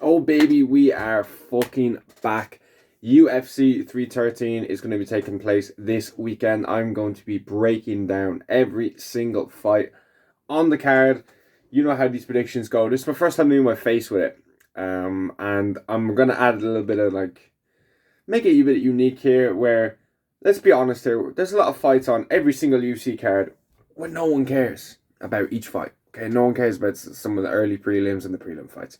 Oh baby, we are fucking back. UFC 313 is going to be taking place this weekend. I'm going to be breaking down every single fight on the card. You know how these predictions go. This is my first time doing my face with it. And I'm going to add a little bit of make it a bit unique here where, let's be honest here, there's a lot of fights on every single UFC card where no one cares about each fight. Okay, no one cares about some of the early prelims and the prelim fights.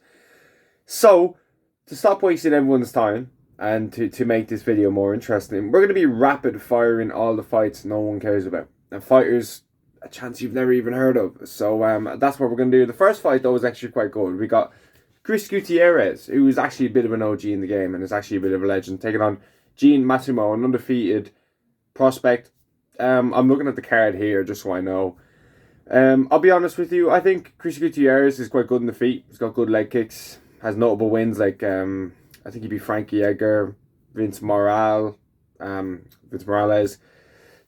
So, to stop wasting everyone's time and to make this video more interesting, we're going to be rapid firing all the fights no one cares about. And fighters, a chance you've never even heard of. So, that's what we're going to do. The first fight, though, was actually quite good. We got Chris Gutierrez, who is actually a bit of an OG in the game and is actually a bit of a legend, taking on Gene Matsumo, an undefeated prospect. I'm looking at the card here just so I know. I'll be honest with you, I think Chris Gutierrez is quite good in the feet. He's got good leg kicks. Has notable wins like I think he beat Frankie Edgar, Vince Morales.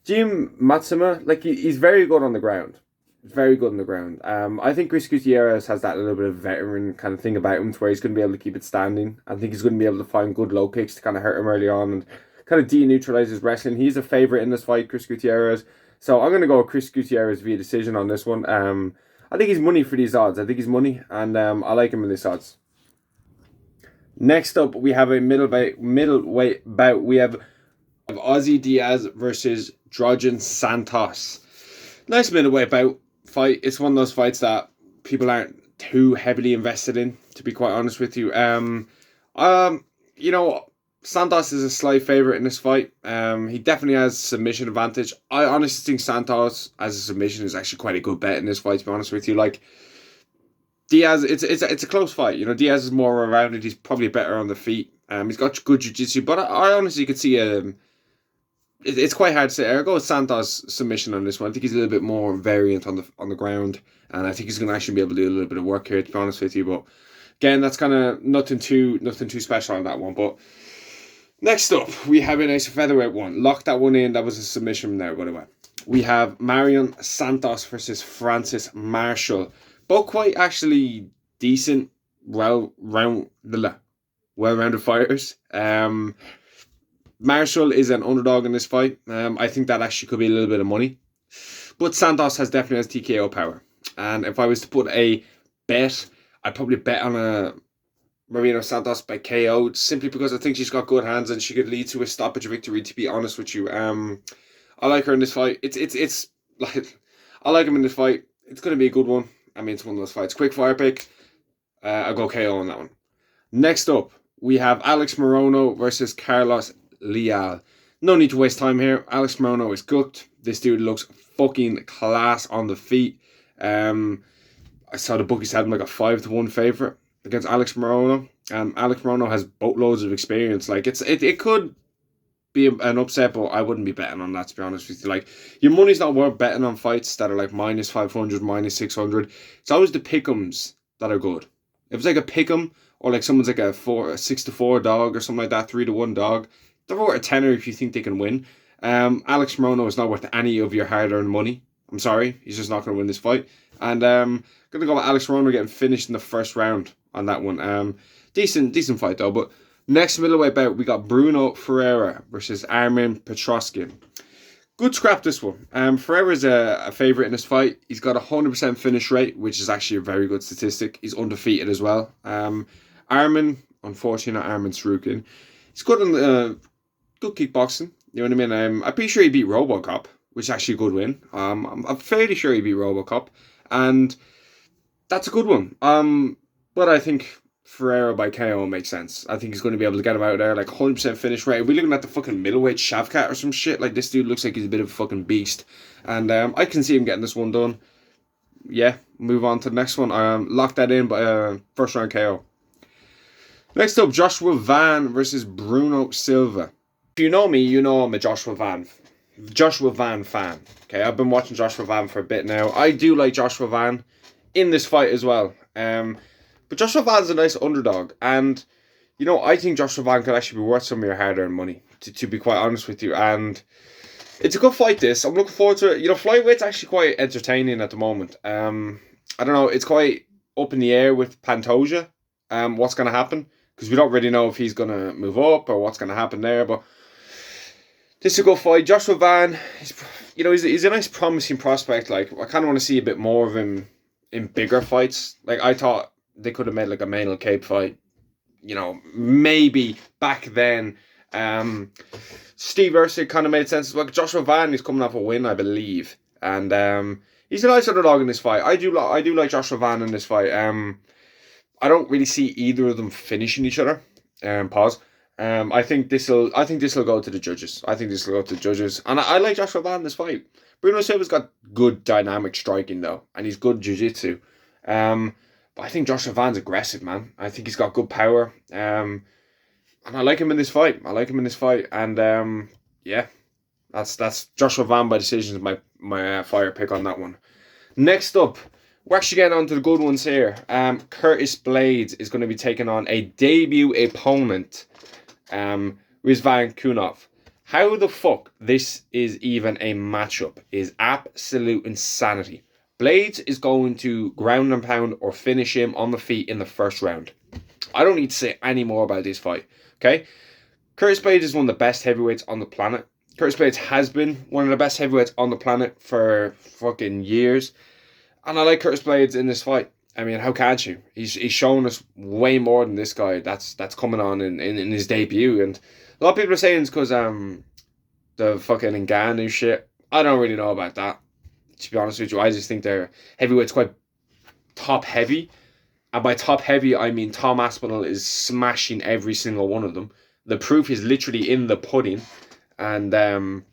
Jim Matsuma, he's very good on the ground. Very good on the ground. I think Chris Gutierrez has that little bit of veteran kind of thing about him to where he's going to be able to keep it standing. I think he's going to be able to find good low kicks to kind of hurt him early on and kind of de-neutralize his wrestling. He's a favourite in this fight, Chris Gutierrez. So I'm going to go with Chris Gutierrez via decision on this one. I think he's money for these odds. I think he's money and I like him in these odds. Next up, we have a middleweight bout. We have Ozzy Diaz versus Drogen Santos. Nice middleweight bout fight. It's one of those fights that people aren't too heavily invested in, to be quite honest with you. Santos is a slight favourite in this fight. He definitely has submission advantage. I honestly think Santos as a submission is actually quite a good bet in this fight, to be honest with you. Diaz, it's a close fight. Diaz is more rounded. He's probably better on the feet. He's got good jiu-jitsu, but I honestly could see it's quite hard to say. I'll go with Santos submission on this one. I think he's a little bit more variant on the ground, and I think he's going to actually be able to do a little bit of work here, to be honest with you. But again, that's kind of nothing too special on that one. But next up, we have a nice featherweight one. Lock that one in. That was a submission there, by the way. We have Marion Santos versus Francis Marshall. Both quite actually decent, well-rounded fighters. Marshall is an underdog in this fight. I think that actually could be a little bit of money. But Santos definitely has TKO power. And if I was to put a bet, I'd probably bet on a Marino Santos by KO, simply because I think she's got good hands and she could lead to a stoppage victory, to be honest with you. I like her in this fight. I like him in this fight. It's going to be a good one. I mean, it's one of those fights. Quick fire pick. I'll go KO on that one. Next up, we have Alex Morono versus Carlos Leal. No need to waste time here. Alex Morono is cooked. This dude looks fucking class on the feet. I saw the bookies had him like a 5-1 favourite against Alex Morono. Alex Morono has boatloads of experience. It could be an upset, but I wouldn't be betting on that, to be honest with you. Your money's not worth betting on fights that are like minus 500, minus 600. It's always the pick'ems that are good. If it's like a pick'em or like someone's like a 6-4 dog or something like that, 3-1 dog, they're worth a tenner if you think they can win. Alex Morono is not worth any of your hard-earned money. I'm sorry, he's just not going to win this fight. And going to go with Alex Morono getting finished in the first round on that one. Decent fight though. But next middleweight bout, we got Bruno Ferreira versus Armin Petrosyan. Good scrap, this one. Ferreira's a favourite in this fight. He's got a 100% finish rate, which is actually a very good statistic. He's undefeated as well. Armin, unfortunately not Armin Sarukin. He's good on good kickboxing. You know what I mean? I'm pretty sure he beat RoboCop, which is actually a good win. I'm fairly sure he beat RoboCop, and that's a good one. But I think Ferreira by KO makes sense. I think he's going to be able to get him out of there, 100% finish rate. Are we looking at the fucking middleweight Shavkat or some shit? This dude looks like he's a bit of a fucking beast. And I can see him getting this one done. Yeah, move on to the next one. Lock that in by first round KO. Next up, Joshua Van versus Bruno Silva. If you know me, you know I'm a Joshua Van fan. Okay, I've been watching Joshua Van for a bit now. I do like Joshua Van in this fight as well. But Joshua Van's a nice underdog, and I think Joshua Van could actually be worth some of your hard-earned money, to be quite honest with you. And it's a good fight, this. I'm looking forward to it. Flyweight's actually quite entertaining at the moment. I don't know, it's quite up in the air with Pantoja. what's going to happen, because we don't really know if he's going to move up or what's going to happen there. But this is a good fight. Joshua Van, he's a nice promising prospect. Like, I kind of want to see a bit more of him in bigger fights. Like, I thought they could have made like a Manel Cape fight, maybe back then. Steve Erceg kind of made sense as well. Joshua Van is coming off a win, I believe, and he's a nice underdog in this fight. I do like Joshua Van in this fight. I don't really see either of them finishing each other. Pause. I think this will go to the judges. And I like Joshua Van in this fight. Bruno Silva's got good dynamic striking though, and he's good jiu-jitsu. But I think Joshua Van's aggressive, man. I think he's got good power. And I like him in this fight. And yeah, that's Joshua Van by decision is my fire pick on that one. Next up, we're actually getting on to the good ones here. Curtis Blades is going to be taking on a debut opponent, Rizvan Kunov. How the fuck this is even a matchup is absolute insanity. Blades is going to ground and pound or finish him on the feet in the first round. I don't need to say any more about this fight, okay? Curtis Blades is one of the best heavyweights on the planet. Curtis Blades has been one of the best heavyweights on the planet for fucking years. And I like Curtis Blades in this fight. I mean, how can't you? He's shown us way more than this guy that's coming on in his debut. And a lot of people are saying it's because the fucking Ngannou shit. I don't really know about that, to be honest with you. I just think their heavyweight's quite top heavy. And by top heavy, I mean Tom Aspinall is smashing every single one of them. The proof is literally in the pudding. And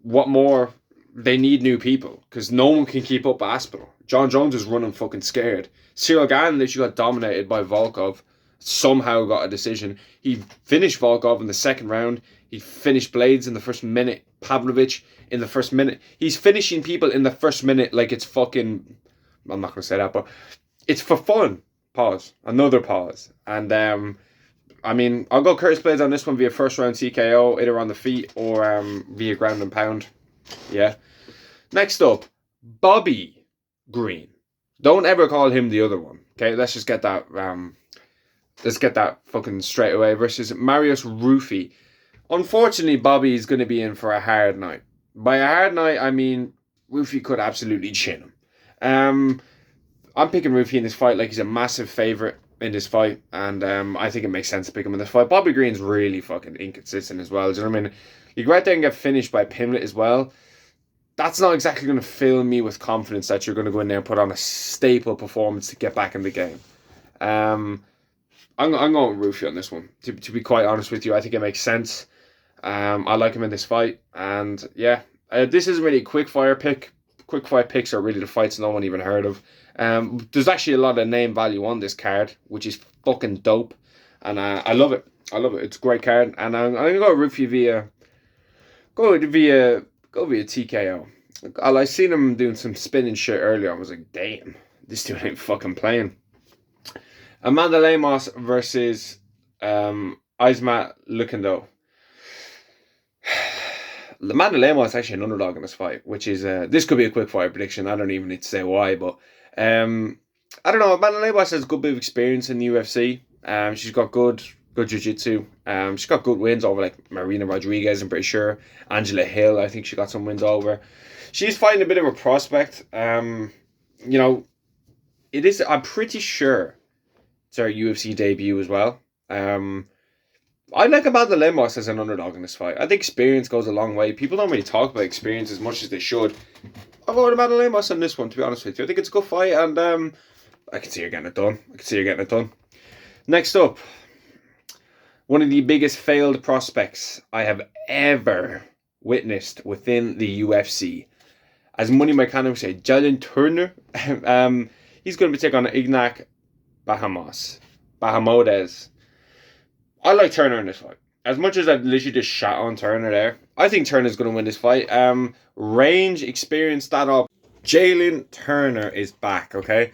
what more? They need new people, because no one can keep up with Aspinall. John Jones is running fucking scared. Cyril Gane literally got dominated by Volkov. Somehow got a decision. He finished Volkov in the second round. He finished Blades in the first minute. Pavlovich in the first minute. He's finishing people in the first minute like it's fucking... I'm not going to say that, but it's for fun. Pause. Another pause. And I mean, I'll go Curtis Blades on this one via first round TKO, either on the feet or via ground and pound. Yeah. Next up, Bobby Green. Don't ever call him the other one. Okay, let's just get that fucking straight away. Versus Marius Rufi. Unfortunately, Bobby is going to be in for a hard night. By a hard night, I mean Rufi could absolutely chin him. I'm picking Rufi in this fight like he's a massive favourite in this fight, and I think it makes sense to pick him in this fight. Bobby Green's really fucking inconsistent as well. Do you know what I mean? You go out there and get finished by Pimlet as well. That's not exactly going to fill me with confidence that you're going to go in there and put on a staple performance to get back in the game. I'm going with Rufi on this one. To be quite honest with you, I think it makes sense. I like him in this fight, and yeah, this isn't really a quick fire pick. Quick fire picks are really the fights no one even heard of. There's actually a lot of name value on this card, which is fucking dope, and I love it. It's a great card, and I'm gonna go Rufi via TKO. I seen him doing some spinning shit earlier. I was like, damn, this dude ain't fucking playing. Amanda Lemos versus Isma Lukendo. Amanda Lemos is actually an underdog in this fight, which is this could be a quick fire prediction. I don't even need to say why, but I don't know. Amanda Lemos has a good bit of experience in the UFC. She's got good jiu-jitsu. She's got good wins over like Marina Rodriguez, I'm pretty sure. Angela Hill, I think she got some wins over. She's fighting a bit of a prospect. It is, I'm pretty sure it's her UFC debut as well. I like Amanda Lemos as an underdog in this fight. I think experience goes a long way. People don't really talk about experience as much as they should. I'll go with Amanda Lemos on this one, to be honest with you. I think it's a good fight, and I can see her getting it done. Next up, one of the biggest failed prospects I have ever witnessed within the UFC. As Money Micano would say, Jalen Turner. He's going to be taking on Ignac Bahamondes. I like Turner in this fight. As much as I literally just shot on Turner there, I think Turner's going to win this fight. Range, experience, that up. Jalen Turner is back, okay?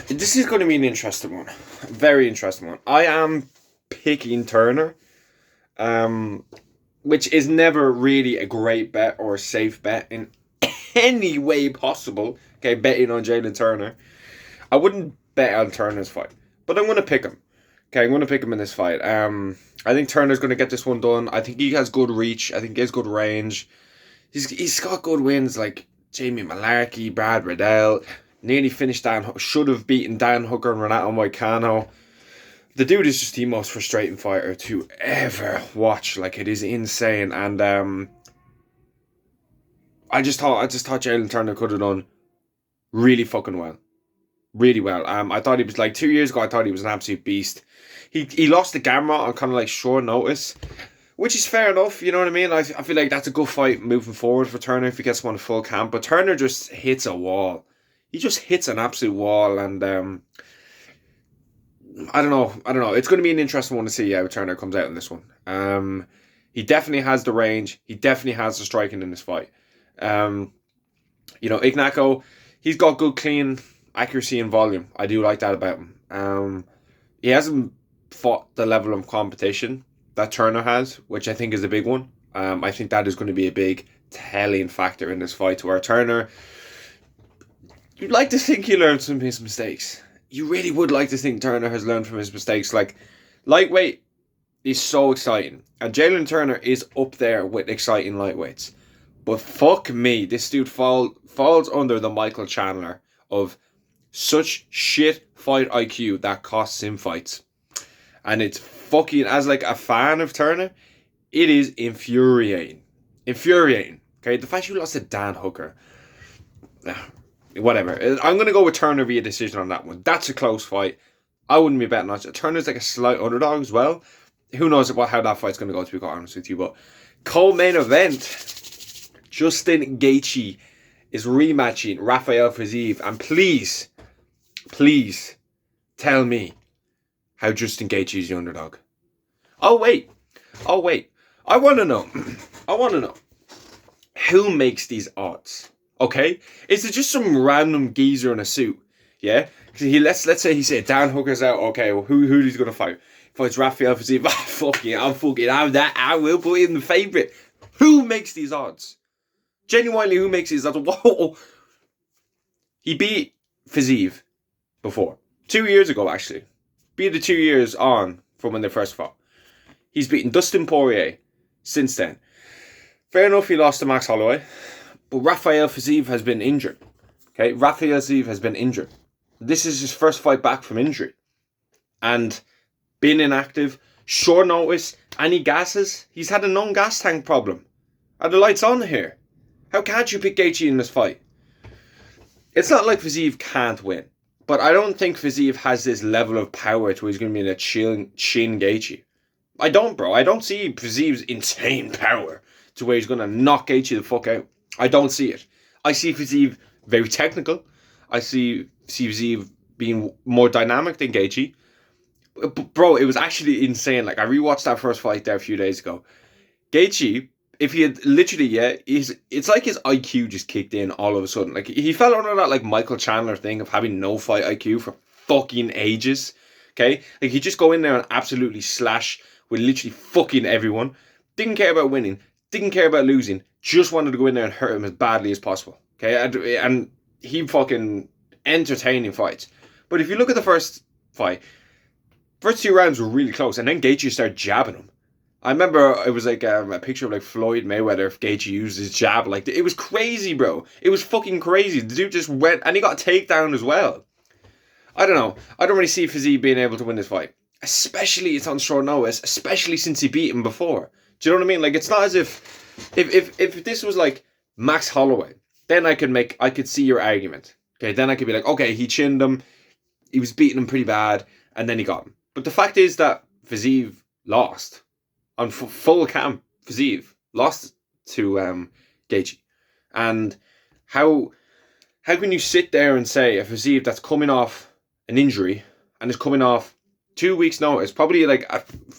This is going to be an interesting one. A very interesting one. I am picking Turner, which is never really a great bet or a safe bet in any way possible. Okay, betting on Jalen Turner. I wouldn't bet on Turner's fight. But I'm going to pick him. Okay, I'm going to pick him in this fight. I think Turner's going to get this one done. I think he has good reach. I think he has good range. He's got good wins like Jamie Malarkey, Brad Riddell. Nearly finished should have beaten Dan Hooker and Renato Moicano. The dude is just the most frustrating fighter to ever watch. Like, it is insane. And I just thought Jalen Turner could have done really fucking well. Really well. I thought he was, like, 2 years ago, I thought he was an absolute beast. He lost the Gamrot on kind of like short notice, which is fair enough, you know what I mean? I feel like that's a good fight moving forward for Turner if he gets one full camp. But Turner just hits a wall. He just hits an absolute wall, and I don't know. It's going to be an interesting one to see how Turner comes out in this one. He definitely has the range. He definitely has the striking in this fight. Ignacio, he's got good, clean accuracy and volume. I do like that about him. He hasn't fought the level of competition that Turner has, which I think is a big one. I think that is going to be a big telling factor in this fight, to where Turner, you'd like to think he learned from his mistakes. You really would like to think Turner has learned from his mistakes. Like, lightweight is so exciting. And Jalen Turner is up there with exciting lightweights. But fuck me, this dude falls under the Michael Chandler of such shit fight IQ that costs him fights. And it's fucking, as like a fan of Turner, it is infuriating. Infuriating. Okay, the fact you lost to Dan Hooker. Whatever. I'm going to go with Turner via decision on that one. That's a close fight. I wouldn't be betting on it. Turner's like a slight underdog as well. Who knows how that fight's going to go, to be quite honest with you. But co-main event, Justin Gaethje is rematching Rafael Fiziev. And please tell me how Justin Gaethje is the underdog. Oh wait. I want to know. Who makes these odds? Okay, is it just some random geezer in a suit? Yeah, let's say he said Dan Hooker's out. Okay, well, who he's gonna fight? Fights Rafael Fiziev. I will put him the favorite. Who makes these odds? Genuinely, who makes these odds? Whoa, he beat Fiziev before 2 years ago. Actually, beat the 2 years on from when they first fought. He's beaten Dustin Poirier since then. Fair enough, he lost to Max Holloway. But Rafael Fiziev has been injured. Okay, Rafael Fiziev has been injured. This is his first fight back from injury. And being inactive, short notice, and he gasses. He's had a known gas tank problem. Are the lights on here? How can't you pick Gaethje in this fight? It's not like Fiziev can't win. But I don't think Fiziev has this level of power to where he's going to be in a chin Gaethje. I don't, bro. I don't see Fiziev's insane power to where he's going to knock Gaethje the fuck out. I don't see it. I see Fiziev very technical. I see Fiziev being more dynamic than Gaethje. But bro, it was actually insane. Like, I rewatched that first fight there a few days ago. Gaethje, if he had literally, it's like his IQ just kicked in all of a sudden. Like, he fell under that like Michael Chandler thing of having no fight IQ for fucking ages. Okay? Like, he'd just go in there and absolutely slash with literally fucking everyone. Didn't care about winning. Didn't care about losing. Just wanted to go in there and hurt him as badly as possible. Okay? And he fucking entertaining fights. But if you look at the first fight, first 2 rounds were really close. And then Gaethje started jabbing him. I remember it was like a picture of like Floyd Mayweather if Gaethje used his jab. Like, it was crazy, bro. It was fucking crazy. The dude just went, and he got a takedown as well. I don't know. I don't really see Fiziev being able to win this fight. Especially, it's on short notice, especially since he beat him before. Do you know what I mean? Like, it's not as if this was like Max Holloway, then I could see your argument. Okay, then I could be like, okay, he chinned him, he was beating him pretty bad, and then he got him. But the fact is that Fiziev lost on full camp. Fiziev lost to Gaethje, and how can you sit there and say a Fiziev that's coming off an injury and is coming off 2 weeks notice, probably like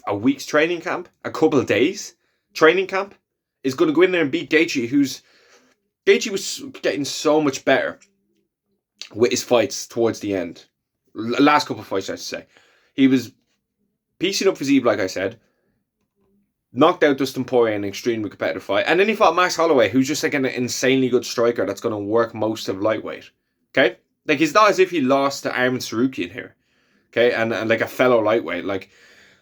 a week's training camp, a couple of days training camp, is going to go in there and beat Gaethje, Gaethje was getting so much better with his fights towards the end. Last couple of fights, I should say. He was piecing up Fiziev, like I said, knocked out Dustin Poirier in an extremely competitive fight, and then he fought Max Holloway, who's just like an insanely good striker that's going to work most of lightweight. Okay? Like, it's not as if he lost to Arman Sarukian here, okay? And like a fellow lightweight. Like,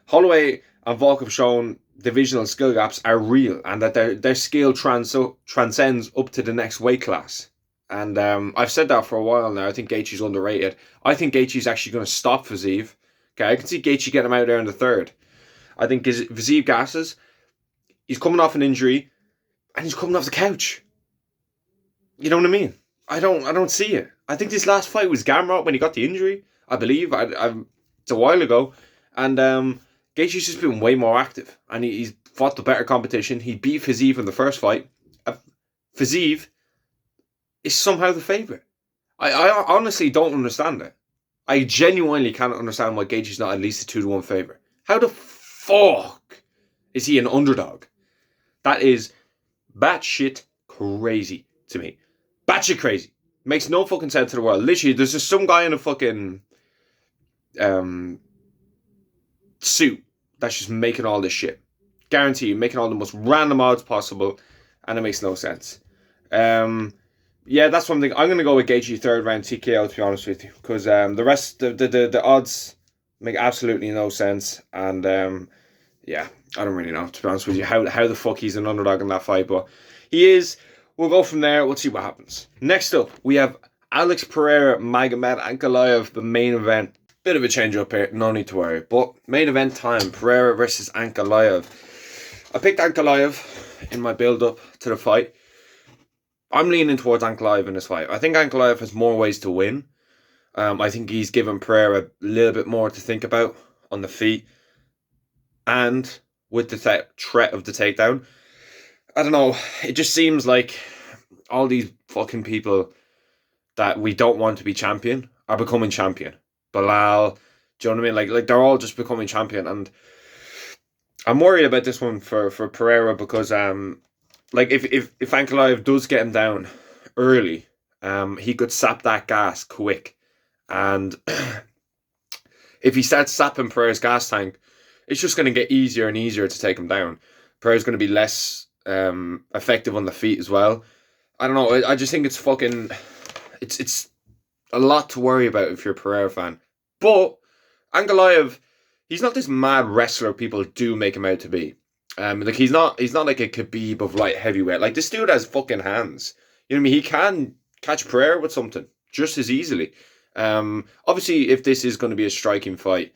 Holloway and Volk have shown divisional skill gaps are real, and that their skill transcends up to the next weight class. And I've said that for a while now. I think Gaethje's underrated. I think Gaethje's actually going to stop Fiziev. Okay, I can see Gaethje getting him out there in the third. I think Fiziev gasses. He's coming off an injury, and he's coming off the couch. You know what I mean? I don't see it. I think this last fight was Gamrot when he got the injury. I believe. It's a while ago, and Gaethje's just been way more active, and he's fought the better competition. He beat Fiziev in the first fight. Fiziev is somehow the favourite. I honestly don't understand it. I genuinely cannot understand why Gaethje's not at least a 2-1 favourite. How the fuck is he an underdog? That is batshit crazy to me. Batshit crazy. Makes no fucking sense to the world. Literally, there's just some guy in a fucking suit that's just making all this shit. Guarantee you, making all the most random odds possible, and it makes no sense. Yeah, that's one thing. I'm going to go with Gaethje third round TKO, to be honest with you, because the rest, the odds make absolutely no sense, and yeah, I don't really know, to be honest with you, how the fuck he's an underdog in that fight, but he is. We'll go from there. We'll see what happens. Next up, we have Alex Pereira, Magomed Ankalaev, the main event. Bit of a change up here, no need to worry. But main event time, Pereira versus Ankalaev. I picked Ankalaev in my build-up to the fight. I'm leaning towards Ankalaev in this fight. I think Ankalaev has more ways to win. I think he's given Pereira a little bit more to think about on the feet. And with the threat of the takedown, I don't know, it just seems like all these fucking people that we don't want to be champion are becoming champion. Bilal, do you know what I mean? Like they're all just becoming champion, and I'm worried about this one for Pereira because like if Ankalaev does get him down early, he could sap that gas quick, and if he starts sapping Pereira's gas tank, it's just going to get easier and easier to take him down. Pereira's going to be less effective on the feet as well. I don't know. I just think it's fucking. It's a lot to worry about if you're a Pereira fan. But Ankalaev, he's not this mad wrestler people do make him out to be. Like he's not like a Khabib of light heavyweight. Like this dude has fucking hands. You know what I mean? He can catch Pereira with something just as easily. Obviously, if this is going to be a striking fight,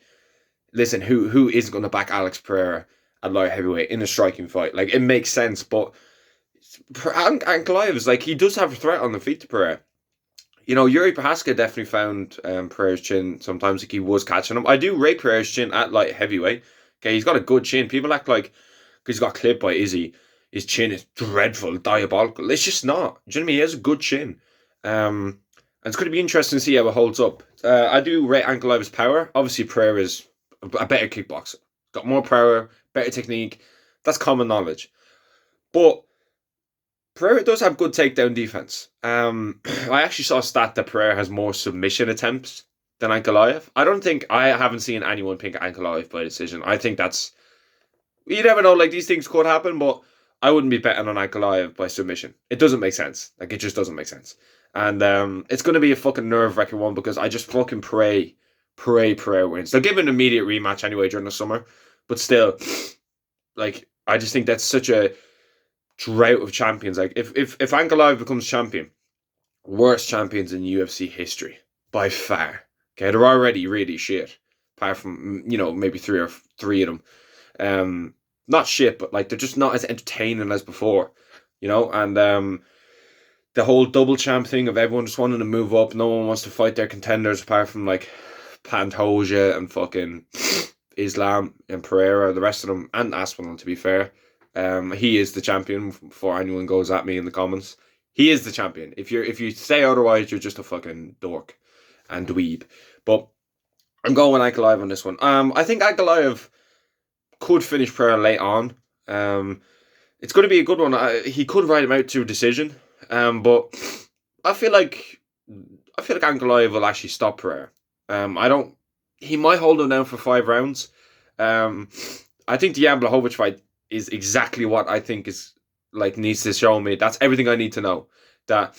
listen, who isn't going to back Alex Pereira at light heavyweight in a striking fight? Like it makes sense, but Ankalaev is like he does have a threat on the feet to Pereira. You know, Yuri Prohaska definitely found Pereira's chin sometimes, like he was catching him. I do rate Pereira's chin at light heavyweight. Okay, he's got a good chin. People act like because he's got clipped by Izzy, his chin is dreadful, diabolical. It's just not. Do you know what I mean? He has a good chin. And it's going to be interesting to see how it holds up. I do rate Ankalaev's power. Obviously, Pereira's a better kickboxer. Got more power, better technique. That's common knowledge. But Pereira does have good takedown defense. I actually saw a stat that Pereira has more submission attempts than Ankalaev. I haven't seen anyone pick Ankalaev by decision. I think that's, you never know, like these things could happen, but I wouldn't be betting on Ankalaev by submission. It doesn't make sense. Like it just doesn't make sense. And it's going to be a fucking nerve-wracking one because I just fucking pray Pereira wins. They'll give him an immediate rematch anyway during the summer, but still, like I just think that's such a drought of champions. Like if Ankalaev becomes champion, worst champions in UFC history by far. Okay, they're already really shit. Apart from maybe three of them, not shit, but like they're just not as entertaining as before. And the whole double champ thing of everyone just wanting to move up. No one wants to fight their contenders apart from like Pantoja and fucking Islam and Pereira, the rest of them, and Aspinall, to be fair. He is the champion before anyone goes at me in the comments. He is the champion. If you say otherwise, you're just a fucking dork and dweeb. But I'm going with Ankalaev on this one. I think Ankalaev could finish Pereira late on. It's going to be a good one. He could ride him out to a decision. But I feel like Ankalaev will actually stop Pereira. He might hold him down for 5 rounds. I think the Jan Blachowicz fight is exactly what I think is like needs to show me. That's everything I need to know. That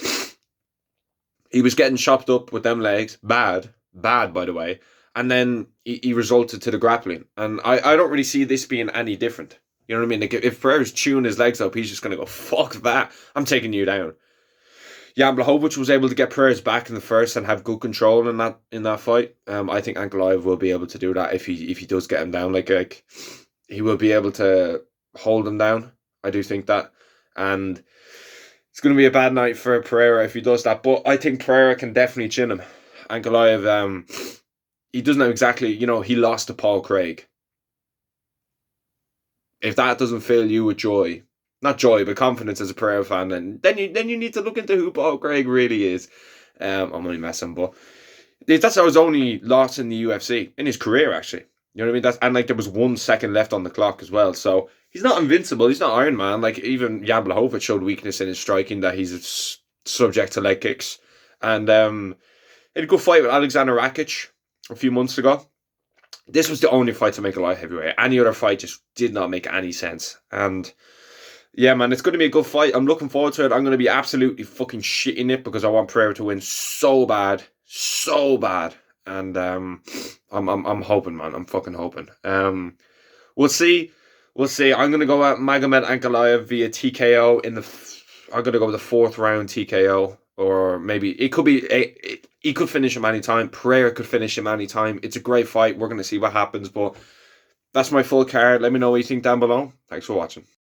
He was getting chopped up with them legs, bad, bad by the way, and then he resulted to the grappling. And I don't really see this being any different. You know what I mean? Like if Pereira's chewing his legs up, he's just gonna go, fuck that, I'm taking you down. Jan Blachowicz was able to get Perez back in the first and have good control in that fight. I think Ankalaev will be able to do that if he does get him down. Like he will be able to hold him down. I do think that, and it's going to be a bad night for Pereira if he does that. But I think Pereira can definitely chin him. Ankalaev, he doesn't know exactly. You know, he lost to Paul Craig. If that doesn't fill you with joy, not joy, but confidence as a Pereira fan, then you need to look into who Paul Craig really is. I'm only messing, but that's his only loss in the UFC in his career, actually. You know what I mean? And like there was 1 second left on the clock as well, so he's not invincible. He's not Iron Man. Like even Jan Blachowicz showed weakness in his striking, that he's subject to leg kicks, and he had a good fight with Alexander Rakic a few months ago. This was the only fight to make a light heavyweight. Any other fight just did not make any sense. And yeah, man, it's going to be a good fight. I'm looking forward to it. I'm going to be absolutely fucking shitting it because I want Pereira to win so bad, so bad. And I'm hoping, man. I'm fucking hoping. We'll see. We'll see. I'm going to go out Magomed Ankalaev via TKO in the. I'm going to go with the 4th round TKO, or maybe it could be he could finish him anytime. Pereira could finish him anytime. It's a great fight. We're going to see what happens, but that's my full card. Let me know what you think down below. Thanks for watching.